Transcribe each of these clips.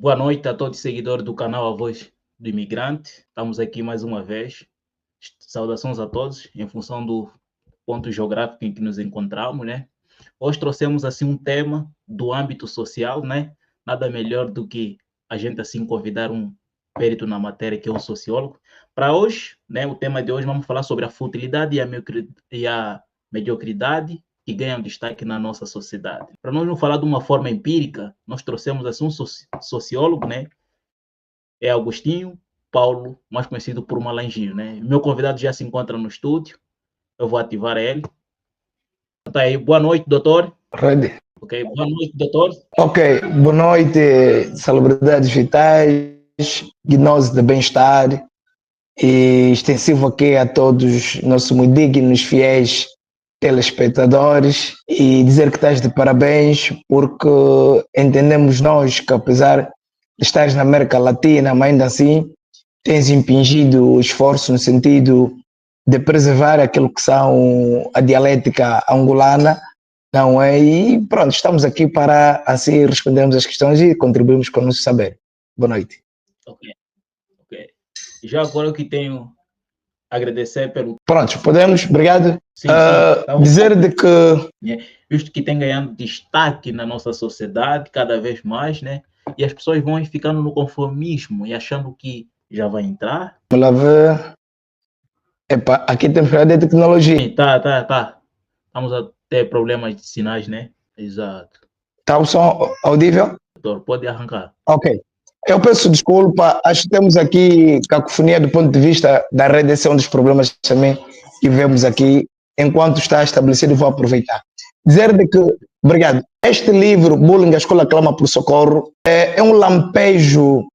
Boa noite a todos os seguidores do canal A Voz do Imigrante. Estamos aqui mais uma vez. Saudações a todos, em função do ponto geográfico em que nos encontramos, né? Hoje trouxemos assim um tema do âmbito social, né? Nada melhor do que a gente assim convidar um perito na matéria, que é um sociólogo. Para hoje, né, o tema de hoje, vamos falar sobre a futilidade e a mediocridade que ganham destaque na nossa sociedade. Para nós não falar de uma forma empírica, nós trouxemos assim um sociólogo, né? É Agostinho Paulo, mais conhecido por Malanginho, né? Meu convidado já se encontra no estúdio, eu vou ativar ele. Tá aí, boa noite, doutor. Ready. Ok, boa noite, doutor. Ok, boa noite, celebridades vitais, gnose de bem-estar e extensivo aqui a todos nossos muito dignos, fiéis telespectadores e dizer que estás de parabéns porque entendemos nós que apesar de estares na América Latina, mas ainda assim tens impingido o esforço no sentido de preservar aquilo que são a dialética angolana, não é? E pronto, estamos aqui para assim respondermos as questões e contribuirmos com o nosso saber. Boa noite. Ok. Já agora eu que tenho a agradecer pelo... Pronto, podemos, obrigado. Sim, sim. Dizer de que... Visto que tem ganhando destaque na nossa sociedade cada vez mais, né? E as pessoas vão ficando no conformismo e achando que já vai entrar. Vamos lá ver. Epa, aqui temos que falar de tecnologia. Sim, tá. Estamos a ter problemas de sinais, né? Exato. Está o som audível? Doutor, pode arrancar. Ok. Eu peço desculpa, acho que temos aqui cacofonia do ponto de vista da redenção dos problemas também que vemos aqui. Enquanto está estabelecido, vou aproveitar. Dizer de que, obrigado, este livro, Bullying, a Escola Clama por Socorro, é um lampejo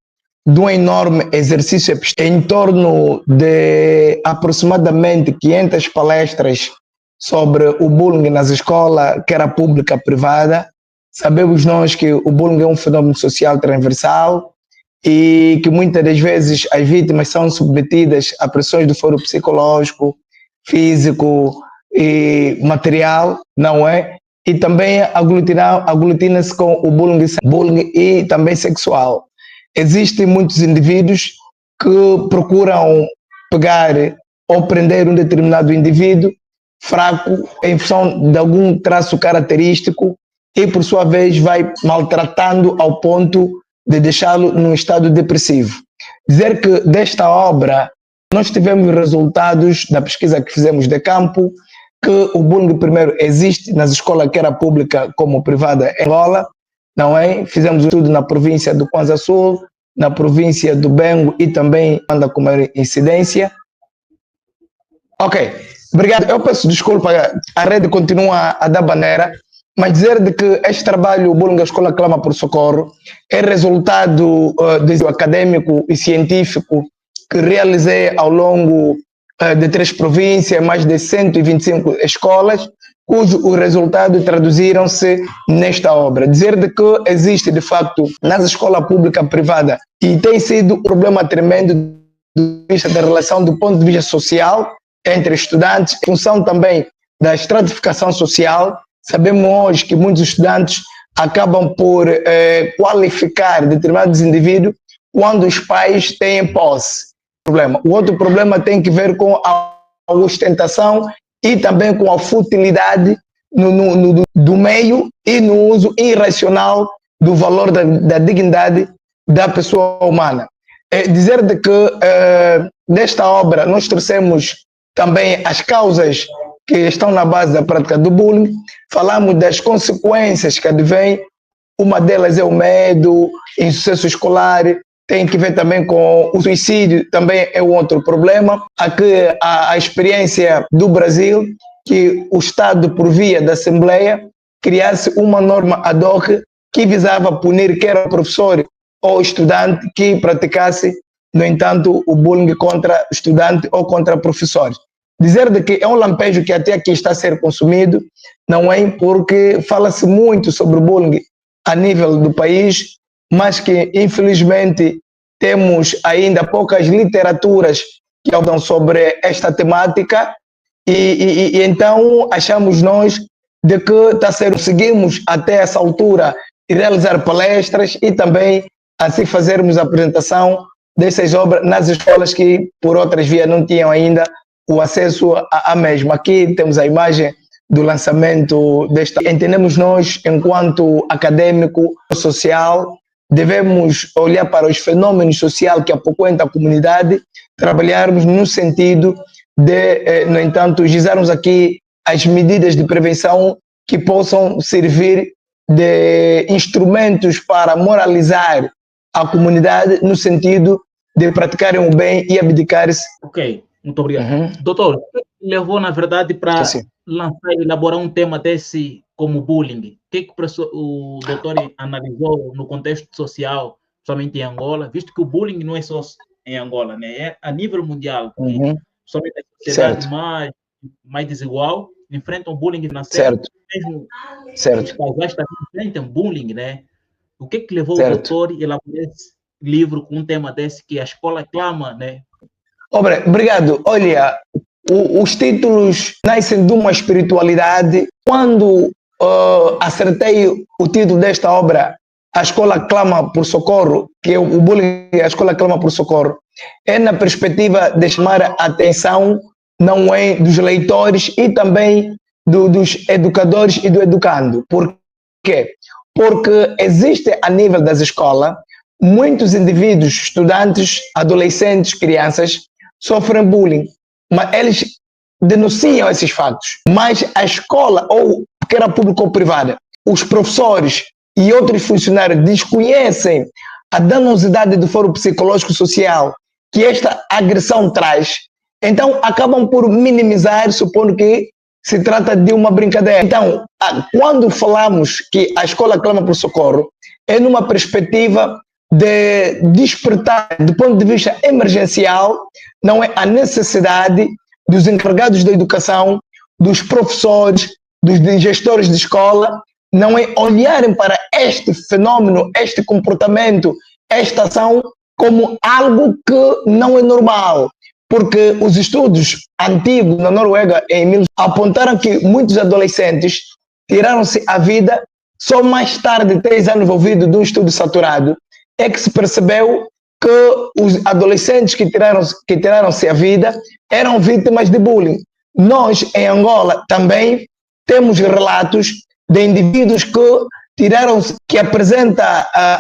de um enorme exercício em torno de aproximadamente 500 palestras sobre o bullying nas escolas, quer a pública, privada. Sabemos nós que o bullying é um fenômeno social transversal e que muitas das vezes as vítimas são submetidas a pressões do foro psicológico, físico e material, não é? E também aglutina-se com o bullying e também sexual. Existem muitos indivíduos que procuram pegar ou prender um determinado indivíduo fraco em função de algum traço característico e, por sua vez, vai maltratando ao ponto de deixá-lo num estado depressivo. Dizer que desta obra nós tivemos resultados da pesquisa que fizemos de campo, que o bullying primeiro existe nas escolas, quer a pública como privada em Angola, não é? Fizemos um estudo na província do Kwanza Sul, na província do Bengo e também anda com maior incidência. Ok, obrigado. Eu peço desculpa, a rede continua a dar bandeira, mas dizer de que este trabalho, o Bullying, a Escola Clama por Socorro, é resultado do acadêmico e científico que realizei ao longo de 3 províncias, mais de 125 escolas, cujo resultado traduziram-se nesta obra. Dizer de que existe, de facto, nas escolas públicas privadas, e tem sido um problema tremendo do vista da relação do ponto de vista social entre estudantes, em função também da estratificação social. Sabemos hoje que muitos estudantes acabam por qualificar determinados indivíduos quando os pais têm posse. O outro problema tem que ver com a ostentação e também com a futilidade do meio e no uso irracional do valor da dignidade da pessoa humana. Dizer de que desta obra nós trouxemos também as causas que estão na base da prática do bullying, falamos das consequências que advêm, uma delas é o medo, insucesso escolar, tem que ver também com o suicídio, também é um outro problema. Aqui a experiência do Brasil, que o Estado, por via da Assembleia, criasse uma norma ad hoc que visava punir quer o professor ou estudante que praticasse, no entanto, o bullying contra estudante ou contra professores. Dizer de que é um lampejo que até aqui está a ser consumido, não é? Porque fala-se muito sobre o bullying a nível do país, mas que, infelizmente, temos ainda poucas literaturas que falam sobre esta temática e então achamos nós de que seguimos até essa altura e realizar palestras e também assim fazermos a apresentação dessas obras nas escolas que por outras vias não tinham ainda o acesso à mesma. Aqui temos a imagem do lançamento desta. Entendemos nós, enquanto acadêmico social, devemos olhar para os fenômenos sociais que apoquentam a comunidade, trabalharmos no sentido de, no entanto, gizarmos aqui as medidas de prevenção que possam servir de instrumentos para moralizar a comunidade no sentido de praticarem o bem e abdicar-se. Ok, muito obrigado. Doutor, o que levou, na verdade, para lançar e elaborar um tema desse como bullying? O que o doutor analisou no contexto social, somente em Angola, visto que o bullying não é só em Angola, né? É a nível mundial. Somente a sociedade mais desigual enfrentam bullying financeiro, mesmo os casais também enfrentam bullying, né? O que levou o doutor a elaborar esse livro com um tema desse que a escola clama, né? Obrigado. Olha, os títulos nascem de uma espiritualidade. Quando acertei o título desta obra, A Escola Clama por Socorro, que é o bullying, a escola clama por socorro, é na perspectiva de chamar a atenção, não é, dos leitores e também dos educadores e do educando. Por quê? Porque existe a nível das escolas, muitos indivíduos, estudantes, adolescentes, crianças, sofrem bullying, mas eles denunciam esses fatos. Mas a escola, ou quer pública ou privada, os professores e outros funcionários desconhecem a danosidade do foro psicológico social que esta agressão traz, então acabam por minimizar, supondo que se trata de uma brincadeira. Então, quando falamos que a escola clama por socorro, é numa perspectiva de despertar, do ponto de vista emergencial, não é a necessidade dos encarregados da educação, dos professores, dos gestores de escola, não é olharem para este fenômeno, este comportamento, esta ação como algo que não é normal. Porque os estudos antigos na Noruega apontaram que muitos adolescentes tiraram-se a vida só mais tarde, 3 anos envolvidos de um estudo saturado, é que se percebeu que os adolescentes que tiraram-se a vida eram vítimas de bullying. Nós, em Angola, também temos relatos de indivíduos que apresentam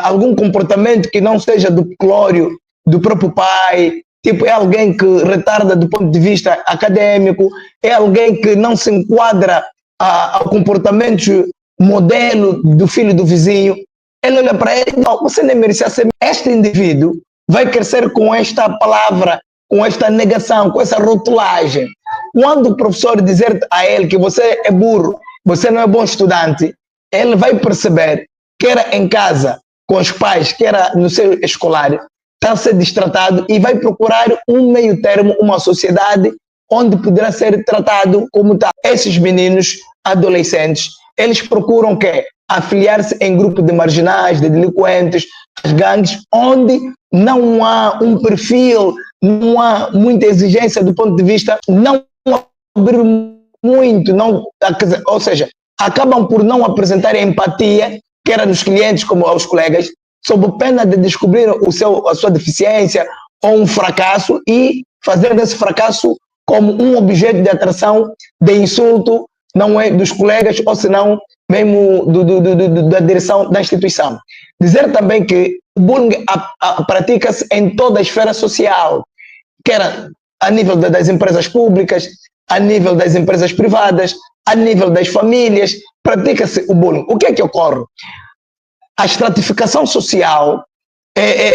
algum comportamento que não seja do glório do próprio pai, tipo, é alguém que retarda do ponto de vista acadêmico, é alguém que não se enquadra ao comportamento modelo do filho do vizinho. Ele olha para ele e não, você nem merecia ser. Este indivíduo vai crescer com esta palavra, com esta negação, com essa rotulagem. Quando o professor dizer a ele que você é burro, você não é bom estudante, ele vai perceber, quer em casa, com os pais, quer no seu escolar, está a ser destratado e vai procurar um meio termo, uma sociedade onde poderá ser tratado como tal. Esses meninos, adolescentes, eles procuram o quê? Afiliar-se em grupo de marginais, de delinquentes, as gangues, onde não há um perfil, não há muita exigência do ponto de vista, não abrir muito, não, ou seja, acabam por não apresentar empatia, quer nos clientes como aos colegas, sob pena de descobrir a sua deficiência ou um fracasso e fazer desse fracasso como um objeto de atração, de insulto, não é dos colegas ou senão mesmo da direção da instituição. Dizer também que o bullying pratica-se em toda a esfera social, quer a nível das empresas públicas, a nível das empresas privadas, a nível das famílias, pratica-se o bullying. O que é que ocorre? A estratificação social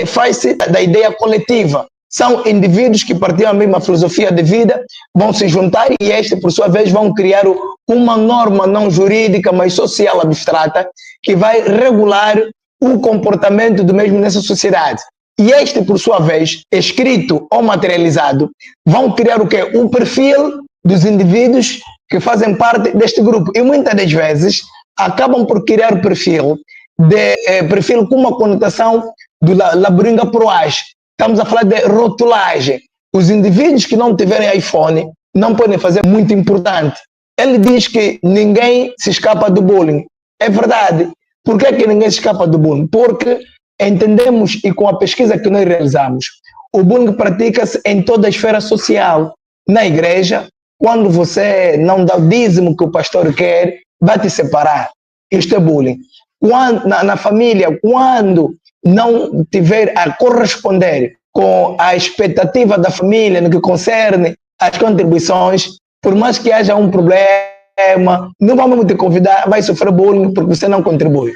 faz-se da ideia coletiva. São indivíduos que partilham a mesma filosofia de vida, vão se juntar e este, por sua vez, vão criar uma norma não jurídica, mas social abstrata, que vai regular o comportamento do mesmo nessa sociedade. E este, por sua vez, escrito ou materializado, vão criar o quê? O perfil dos indivíduos que fazem parte deste grupo. E muitas das vezes acabam por criar o perfil com uma conotação do laburinga proage. Estamos a falar de rotulagem. Os indivíduos que não tiverem iPhone não podem fazer muito importante. Ele diz que ninguém se escapa do bullying. É verdade. Por que ninguém se escapa do bullying? Porque entendemos e com a pesquisa que nós realizamos, o bullying pratica-se em toda a esfera social. Na igreja, quando você não dá o dízimo que o pastor quer, vai te separar. Isto é bullying. Na família, quando não tiver a corresponder com a expectativa da família no que concerne as contribuições, por mais que haja um problema, não vamos te convidar, vai sofrer bullying porque você não contribui.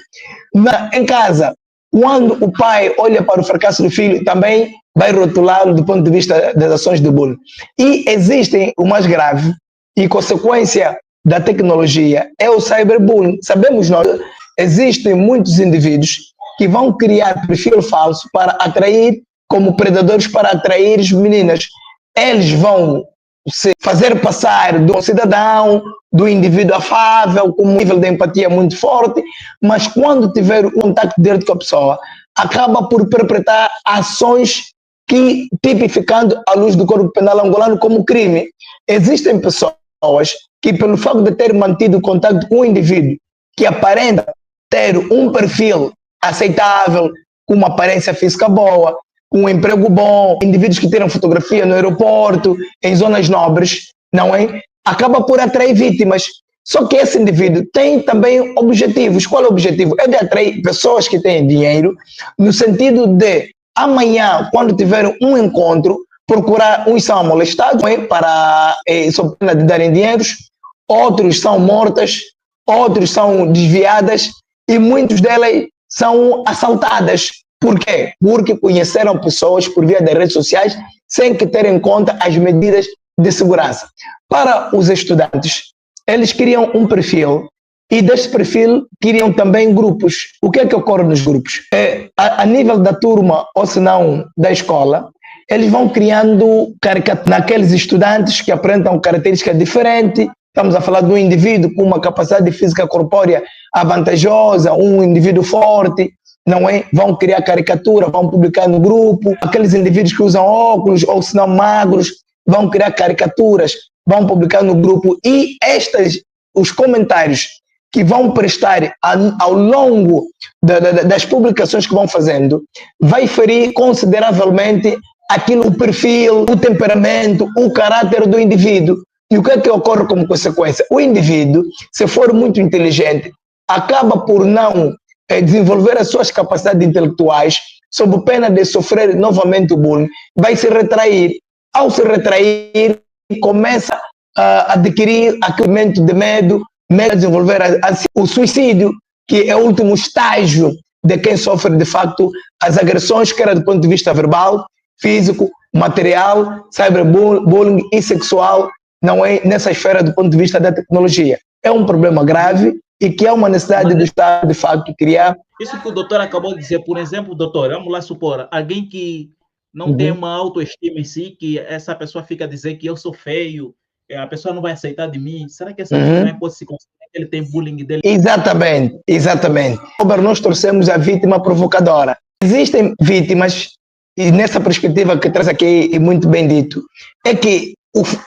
Em casa, quando o pai olha para o fracasso do filho, também vai rotulá-lo do ponto de vista das ações de bullying. E existem, o mais grave, e consequência da tecnologia, é o cyberbullying. Sabemos nós, existem muitos indivíduos que vão criar perfil falso para atrair, como predadores, para atrair as meninas. Eles vão se fazer passar do cidadão, do indivíduo afável, com um nível de empatia muito forte, mas quando tiver um contato direto com a pessoa, acaba por perpetrar ações que, tipificando à luz do Código Penal angolano como crime. Existem pessoas que, pelo fato de ter mantido contato com um indivíduo que aparenta ter um perfil aceitável, com uma aparência física boa, com um emprego bom, indivíduos que tiram fotografia no aeroporto, em zonas nobres, não é? Acaba por atrair vítimas. Só que esse indivíduo tem também objetivos. Qual é o objetivo? É de atrair pessoas que têm dinheiro, no sentido de, amanhã, quando tiver um encontro, procurar, uns são molestados, não é? Para, sob pena de darem dinheiros, outros são mortas, outros são desviadas e muitos delas são assaltadas. Por quê? Porque conheceram pessoas por via das redes sociais sem que terem em conta as medidas de segurança. Para os estudantes, eles criam um perfil e deste perfil criam também grupos. O que é que ocorre nos grupos? A nível da turma, ou se não da escola, eles vão criando naqueles estudantes que apresentam características diferentes. Estamos a falar de um indivíduo com uma capacidade física corpórea avantajosa, um indivíduo forte, não é? Vão criar caricatura, vão publicar no grupo. Aqueles indivíduos que usam óculos ou se não magros, vão criar caricaturas, vão publicar no grupo. E os comentários que vão prestar ao longo das publicações que vão fazendo, vai ferir consideravelmente o perfil, o temperamento, o caráter do indivíduo. E o que é que ocorre como consequência? O indivíduo, se for muito inteligente, acaba por não desenvolver as suas capacidades intelectuais, sob pena de sofrer novamente o bullying, vai se retrair. Ao se retrair, começa a adquirir aquele momento de medo a desenvolver o suicídio, que é o último estágio de quem sofre, de facto, as agressões, quer do ponto de vista verbal, físico, material, cyberbullying e sexual, não é nessa esfera do ponto de vista da tecnologia. É um problema grave e que há uma necessidade do Estado, de facto, criar. Isso que o doutor acabou de dizer, por exemplo, doutor, vamos lá supor, alguém que não tem uma autoestima em si, que essa pessoa fica a dizer que eu sou feio, a pessoa não vai aceitar de mim, será que essa pessoa também pode se considerar que ele tem bullying dele? Exatamente, exatamente. Nós torcemos a vítima provocadora. Existem vítimas, e nessa perspectiva que traz aqui, e muito bem dito, é que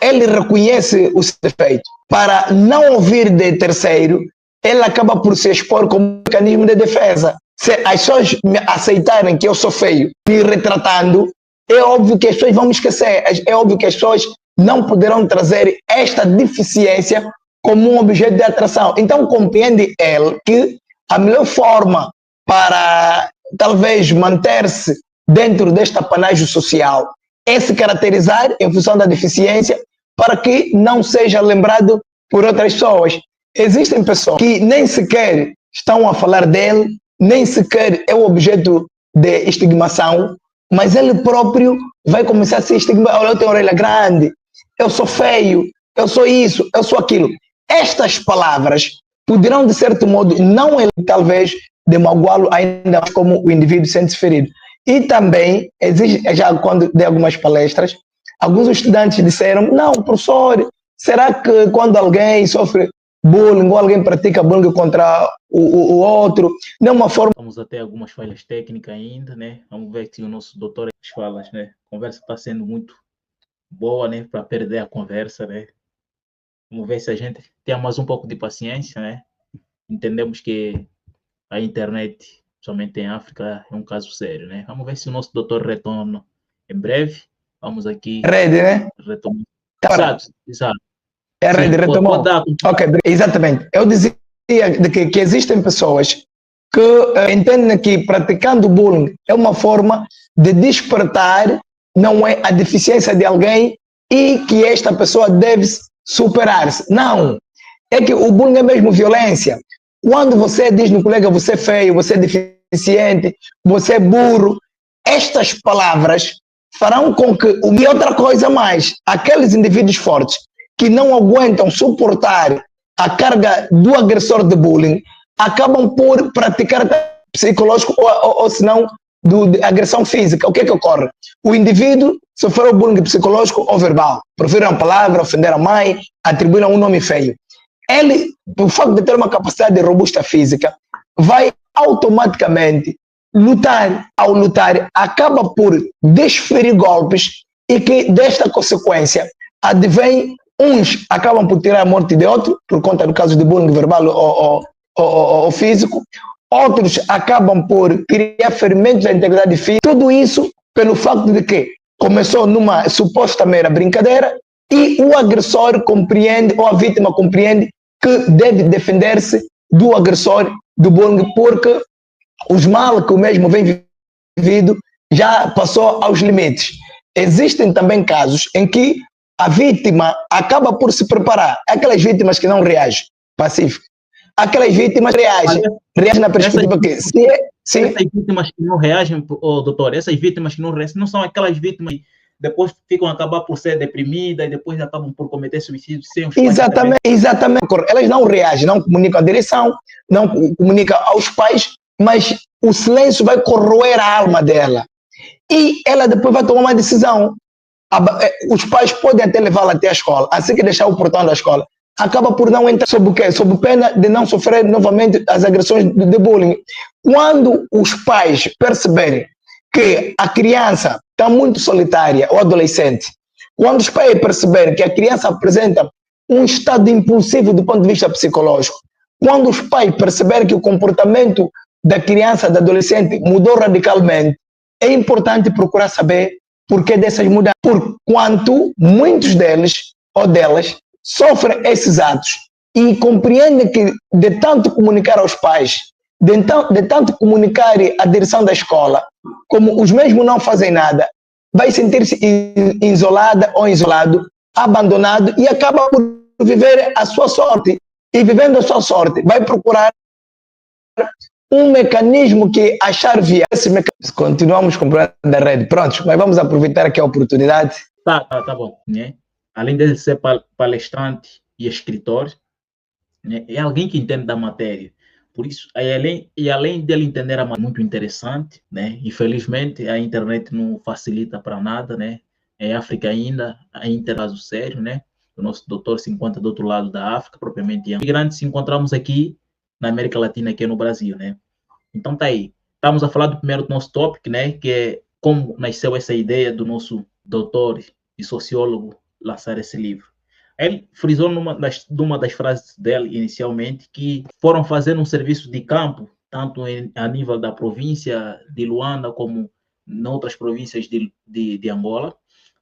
ele reconhece o seu defeito. Para não ouvir de terceiro, ele acaba por se expor como mecanismo de defesa. Se as pessoas me aceitarem que eu sou feio, me retratando, é óbvio que as pessoas vão me esquecer. É óbvio que as pessoas não poderão trazer esta deficiência como um objeto de atração. Então compreende ele que a melhor forma para talvez manter-se dentro deste apanágio social é se caracterizar em função da deficiência para que não seja lembrado por outras pessoas. Existem pessoas que nem sequer estão a falar dele, nem sequer é o objeto de estigmação, mas ele próprio vai começar a se estigmatizar. Olha, eu tenho orelha grande, eu sou feio, eu sou isso, eu sou aquilo. Estas palavras poderão, de certo modo, não ele talvez demagoá-lo ainda mais como o indivíduo sente-se ferido. E também, existe, já quando dei algumas palestras, alguns estudantes disseram, não, professor, será que quando alguém sofre bullying ou alguém pratica bullying contra o outro, não é uma forma... Vamos até algumas falhas técnicas ainda, né? Vamos ver se o nosso doutor fala, né? A conversa está sendo muito boa, né? Para perder a conversa, né? Vamos ver se a gente tem mais um pouco de paciência, né? Entendemos que a internet somente em África, é um caso sério, né? Vamos ver se o nosso doutor retorna em breve. Vamos aqui Rede, né? retomar. Tá, Exato. é a rede Sim, pode retomou. dar. Ok, exatamente. Eu dizia de que existem pessoas que entendem que praticando bullying é uma forma de despertar, não é a deficiência de alguém e que esta pessoa deve superar-se. Não. É que o bullying é mesmo violência. Quando você diz no colega você é feio, você é deficiente, você é burro, estas palavras farão com que, e outra coisa mais, aqueles indivíduos fortes que não aguentam suportar a carga do agressor de bullying acabam por praticar psicológico ou se não de agressão física. O que é que ocorre? O indivíduo sofreu bullying psicológico ou verbal, proferiram a palavra, ofenderam a mãe, atribuíram um nome feio. Ele, por facto de ter uma capacidade robusta física, vai automaticamente lutar. Ao lutar, acaba por desferir golpes e que desta consequência advém, uns acabam por tirar a morte de outro por conta do caso de bullying verbal ou físico, outros acabam por criar ferimentos da integridade física. Tudo isso pelo facto de que começou numa suposta mera brincadeira e o agressor compreende, ou a vítima compreende, que deve defender-se do agressor do bullying, porque os mal que o mesmo vem vivido já passou aos limites. Existem também casos em que a vítima acaba por se preparar. Aquelas vítimas que não reagem, pacífico. Aquelas vítimas reagem na perspectiva que sim. Essas vítimas que não reagem, doutor, essas vítimas que não reagem, não são aquelas vítimas que depois ficam acabar por ser deprimidas e depois acabam por cometer suicídio sem os pais. Exatamente. Elas não reagem, não comunicam à direção, não comunicam aos pais, mas o silêncio vai corroer a alma dela. E ela depois vai tomar uma decisão. Os pais podem até levá-la até a escola, assim que deixar o portão da escola. Acaba por não entrar sob o quê? Sob pena de não sofrer novamente as agressões de bullying. Quando os pais perceberem que a criança está muito solitária, ou adolescente, quando os pais perceberem que a criança apresenta um estado impulsivo do ponto de vista psicológico, quando os pais perceberem que o comportamento da criança, da adolescente mudou radicalmente, é importante procurar saber por que dessas mudanças, por quanto muitos deles ou delas sofrem esses atos e compreendem que de tanto comunicar aos pais, de tanto comunicar à direção da escola, como os mesmos não fazem nada, vai sentir-se isolada ou isolado, abandonado e acaba por viver a sua sorte. E vivendo a sua sorte, vai procurar um mecanismo que achar via. Continuamos com o problema da rede. Pronto, mas vamos aproveitar aqui a oportunidade. Tá bom. Né? Além de ser palestrante e escritor, né? É alguém que entende da matéria. Por isso, além dele entender a matéria, muito interessante, né? Infelizmente, a internet não facilita para nada, né? Em África ainda, a caso sério, né? O nosso doutor se encontra do outro lado da África, propriamente. Imigrantes se encontramos aqui na América Latina, aqui no Brasil, né? Então tá aí. Estamos a falar do primeiro nosso tópico, né? Que é como nasceu essa ideia do nosso doutor e sociólogo lançar esse livro. Ele frisou numa das frases dele inicialmente que foram fazer um serviço de campo, tanto a nível da província de Luanda como em outras províncias de Angola.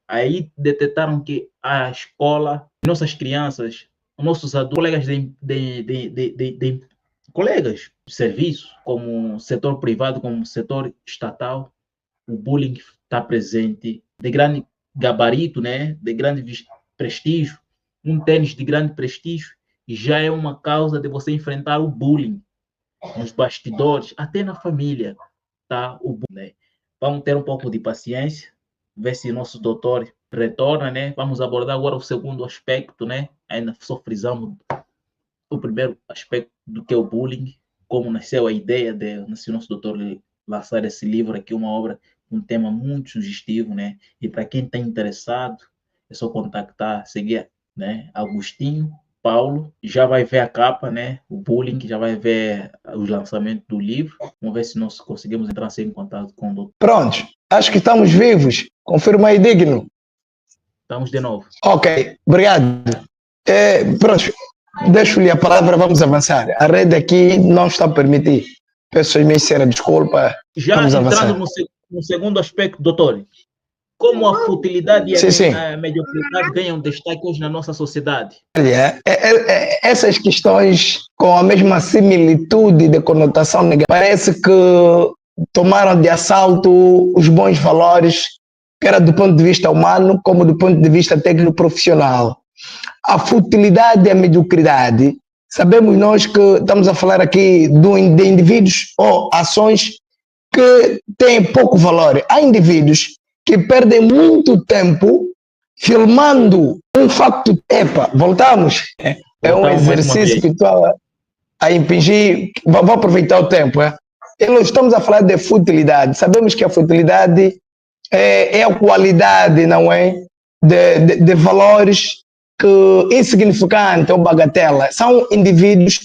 Aí detectaram que a escola, nossas crianças, nossos adultos, colegas de serviço, como setor privado, como setor estatal, o bullying está presente, de grande gabarito, né, de grande prestígio, um tênis de grande prestígio, já é uma causa de você enfrentar o bullying nos bastidores, até na família, tá? O bullying, né? Vamos ter um pouco de paciência, ver se nosso doutor retorna, né? Vamos abordar agora o segundo aspecto, né? Ainda só frisamos o primeiro aspecto do que é o bullying, como nasceu a ideia de nosso doutor lançar esse livro aqui, uma obra, um tema muito sugestivo, né? E para quem está interessado, é só contactar, seguir, né? Agostinho Paulo, já vai ver a capa, né? O bullying, já vai ver os lançamentos do livro. Vamos ver se nós conseguimos entrar em contato com o doutor. Pronto, acho que estamos vivos. Confirma aí, digno. Estamos de novo. Ok, obrigado. Pronto, deixo-lhe a palavra, vamos avançar. A rede aqui não está a permitir. Peço imensa desculpa. Já Vamos entrando avançar. no segundo aspecto, doutor, como a futilidade e Sim, sim. a mediocridade ganham destaque hoje na nossa sociedade? Olha, essas questões com a mesma similitude de conotação negativa, parece que tomaram de assalto os bons valores, quer do ponto de vista humano, como do ponto de vista técnico-profissional. A futilidade e a mediocridade, sabemos nós que estamos a falar aqui de indivíduos ou ações que têm pouco valor. Há indivíduos que perdem muito tempo filmando um facto. Epa, voltamos. É um exercício que estou a impingir. Vou aproveitar o tempo. E nós estamos a falar de futilidade. Sabemos que a futilidade é a qualidade, não é? De valores que insignificantes ou bagatela. São indivíduos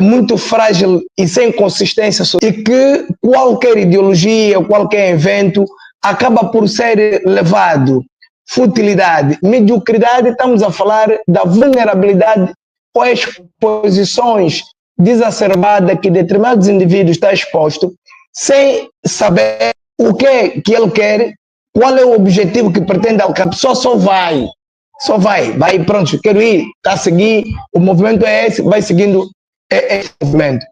muito frágeis e sem consistência e que qualquer ideologia, qualquer evento acaba por ser levado. Futilidade, mediocridade, estamos a falar da vulnerabilidade ou exposições exacerbadas que determinados indivíduos estão expostos sem saber o que é que ele quer, qual é o objetivo que pretende alcançar. Só vai, pronto, quero ir, está a seguir, o movimento é esse, vai seguindo esse movimento.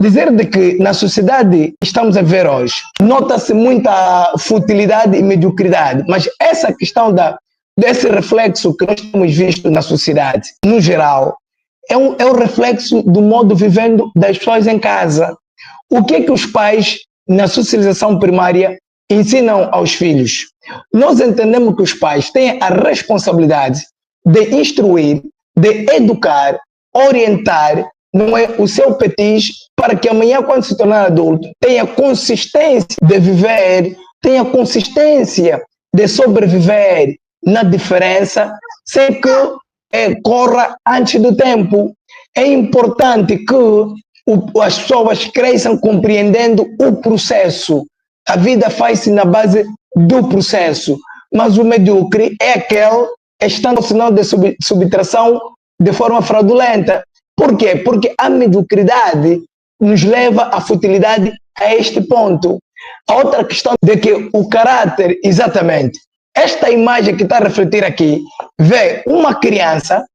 Dizer de que na sociedade estamos a ver hoje, nota-se muita futilidade e mediocridade, mas essa questão desse reflexo que nós temos visto na sociedade, no geral, é um reflexo do modo vivendo das pessoas em casa. O que é que os pais, na socialização primária, ensinam aos filhos? Nós entendemos que os pais têm a responsabilidade de instruir, de educar, orientar, não é, o seu petis, para que amanhã, quando se tornar adulto, tenha consistência de viver, tenha consistência de sobreviver na diferença, sem que corra antes do tempo. É importante que as pessoas cresçam compreendendo o processo. A vida faz-se na base do processo, mas o medíocre é aquele que está no sinal de subtração de forma fraudulenta. Por quê? Porque a mediocridade nos leva à futilidade a este ponto. A outra questão de que o caráter, exatamente, esta imagem que está a refletir aqui, vê uma criança,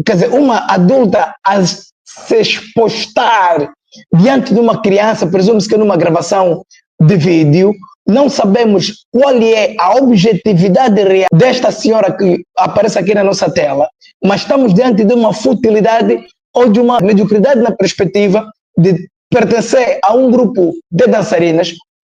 quer dizer, uma adulta a se expostar diante de uma criança, presume-se que numa gravação de vídeo, não sabemos qual é a objetividade real desta senhora que aparece aqui na nossa tela, mas estamos diante de uma futilidade ou de uma mediocridade na perspectiva de pertencer a um grupo de dançarinas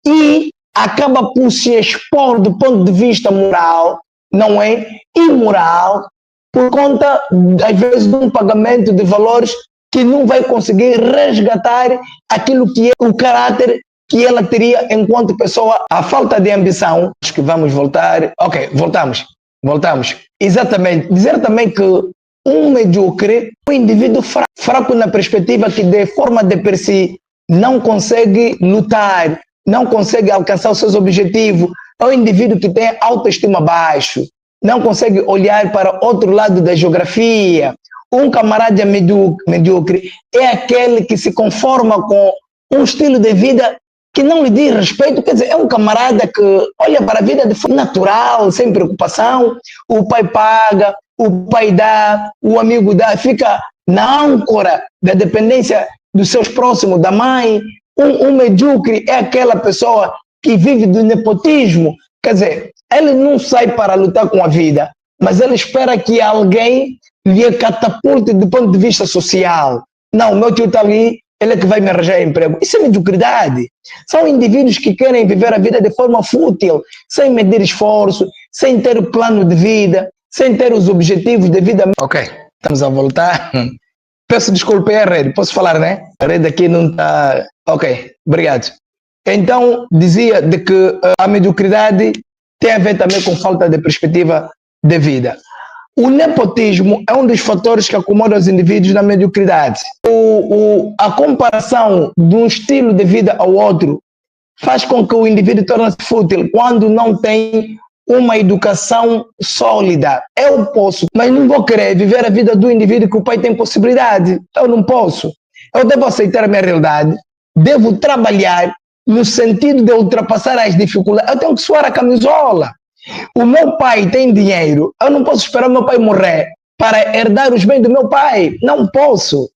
e acaba por se expor do ponto de vista moral, não é? Imoral, por conta, às vezes, de um pagamento de valores que não vai conseguir resgatar aquilo que é o caráter que ela teria enquanto pessoa. A falta de ambição, acho que vamos voltar. Ok, voltamos. Exatamente. Dizer também que um medíocre, um indivíduo fraco na perspectiva que de forma de per si não consegue lutar, não consegue alcançar os seus objetivos, é um indivíduo que tem autoestima baixo, não consegue olhar para outro lado da geografia. Um camarada medíocre é aquele que se conforma com um estilo de vida que não lhe diz respeito, quer dizer, é um camarada que olha para a vida de forma natural, sem preocupação, o pai paga, o pai dá, o amigo dá, fica na âncora da dependência dos seus próximos, da mãe. Um medíocre é aquela pessoa que vive do nepotismo, quer dizer, ele não sai para lutar com a vida, mas ele espera que alguém lhe catapulte do ponto de vista social. Não, meu tio está ali, ele é que vai me arranjar emprego. Isso é mediocridade. São indivíduos que querem viver a vida de forma fútil, sem medir esforço, sem ter o plano de vida, sem ter os objetivos de vida. Ok, estamos a voltar. Peço desculpa, é a rede. Posso falar, né? A rede aqui não está... Ok, obrigado. Então, dizia de que a mediocridade tem a ver também com falta de perspectiva de vida. O nepotismo é um dos fatores que acomoda os indivíduos na mediocridade. A comparação de um estilo de vida ao outro faz com que o indivíduo torne-se fútil quando não tem uma educação sólida. Eu posso, mas não vou querer viver a vida do indivíduo que o pai tem possibilidade. Eu não posso. Eu devo aceitar a minha realidade, devo trabalhar no sentido de ultrapassar as dificuldades. Eu tenho que suar a camisola. O meu pai tem dinheiro, eu não posso esperar meu pai morrer para herdar os bens do meu pai. Não posso.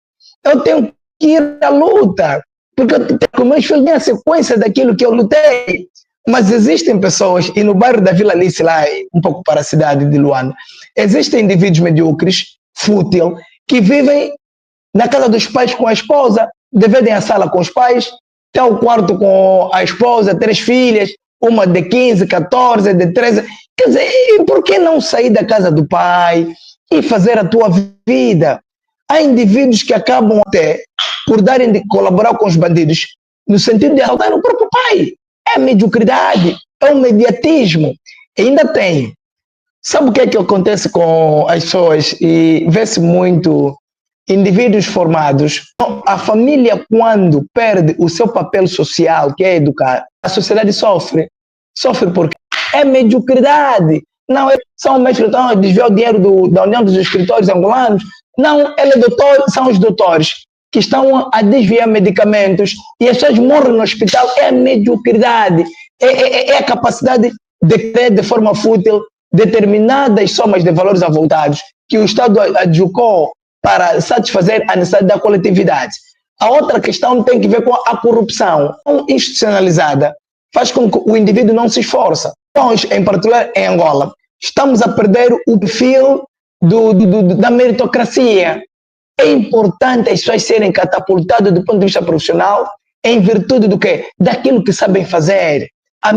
Eu tenho que ir à luta, porque os meus filhos têm a sequência daquilo que eu lutei. Mas existem pessoas, e no bairro da Vila Alice, lá um pouco para a cidade de Luanda, existem indivíduos medíocres, fútil, que vivem na casa dos pais com a esposa, dividem a sala com os pais, tem o quarto com a esposa, 3 filhas, uma de 15, 14, de 13. Quer dizer, e por que não sair da casa do pai e fazer a tua vida? Há indivíduos que acabam até por darem de colaborar com os bandidos no sentido de assaltar o próprio pai. É mediocridade, é um mediatismo. E ainda tem. Sabe o que é que acontece com as pessoas? E vê-se muito indivíduos formados. A família, quando perde o seu papel social, que é educar, a sociedade sofre. Sofre porque é mediocridade. Não, são mestres que estão a desviar o dinheiro da União dos Escritores Angolanos. Não, ele é doutor, são os doutores que estão a desviar medicamentos e as pessoas morrem no hospital. É mediocridade. É a capacidade de ter de forma fútil determinadas somas de valores avultados que o Estado adjudicou para satisfazer a necessidade da coletividade. A outra questão tem que ver com a corrupção institucionalizada, faz com que o indivíduo não se esforça. Nós, em particular em Angola, estamos a perder o perfil da meritocracia. É importante as pessoas serem catapultadas do ponto de vista profissional em virtude do quê? Daquilo que sabem fazer. A